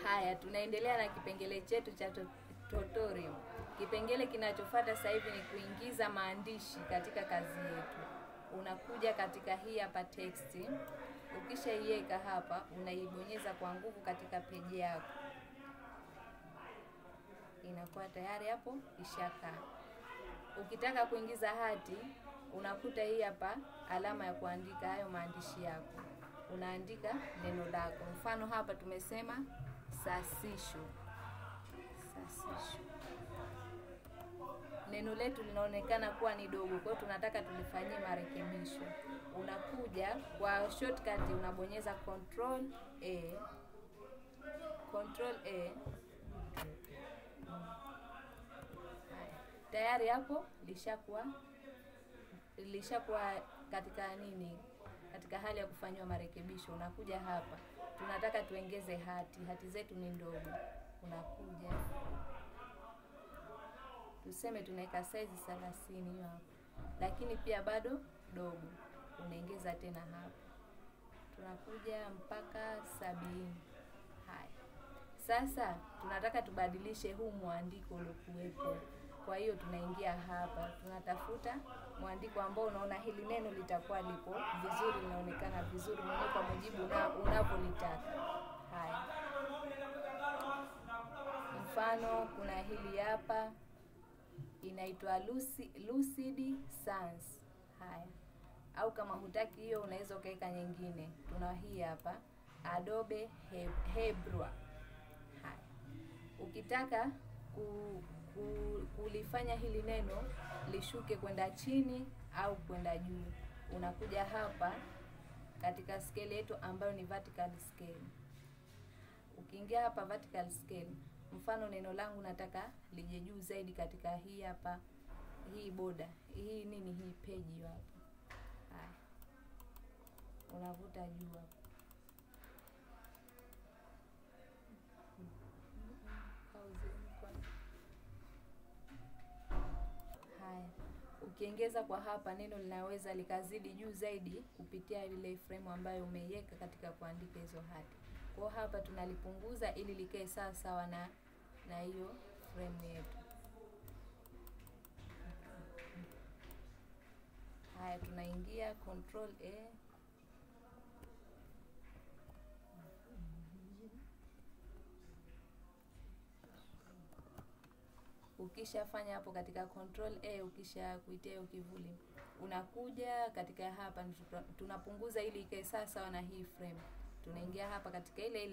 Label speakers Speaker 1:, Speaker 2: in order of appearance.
Speaker 1: Haya, tunaendelea na kipengele chetu cha tutorial. Kipengele kinachofuata sasa hivi ni kuingiza maandishi katika kazi yetu. Unakuja katika hii hapa text. Ukishaiweka hapa, unaibonyeza kwa nguvu katika peji yako. Inakuwa tayari hapo ishakaa. Ukitaka kuingiza hati, unakuta hii hapa alama ya kuandika hayo maandishi yako. Unaandika neno lako. Mfano hapa tumesema sasisho. Sasisho. Neno letu linaonekana kuwa ni dogo, kwa hiyo tunataka tulifanyie marekebisho. Unakuja kwa shortcut unabonyeza Control A. Control A. Tayari hapo lishakuwa katika nini? Katika hali ya kufanywa marekebisho. Unakuja hapa. Tunataka tuongeze hati. Hati zetu ni ndogo. Unakuja. Tuseme tunaweka size 30 hiyo hapo. Lakini pia bado dogo. Unaongeza tena hapa. Tunakuja mpaka 70. Haya. Sasa tunataka tubadilishe huu mwandiko uliokuwepo. Kwa hiyo tunaingia hapa. Tunatafuta mwandiko ambao unaona hili neno litakuwa lipo vizuri, linaonekana vizuri mwenyewe kwa mujibu unavyolitaka. Haya. Mfano kuna hili hapa inaitwa Lucid Sans. Haya. Au kama hutaki hiyo unaweza ukaweka nyingine. Tuna hii hapa Adobe Hebrew. Haya. Ukitaka kulifanya hili neno lishuke kwenda chini au kwenda juu, unakuja hapa katika scale yetu ambayo ni vertical scale. Ukiingia hapa vertical scale, mfano neno langu nataka lije juu zaidi katika hii hapa, hii border, hii nini, hii page hapa. Haya. Unavuta juu hapa. Haya. Ukiongeza kwa hapa neno linaweza likazidi juu zaidi kupitia ile frame ambayo umeiweka katika kuandika hizo hati. Kwa hapa tunalipunguza ili likae sawa sawa na hiyo frame yetu. Haya, tunaingia Control A. Ukishafanya hapo katika Control A, ukisha kuitia kivuli, unakuja katika hapa tunapunguza ili ikae sawa sawa na hii frame. Tunaingia hapa katika ile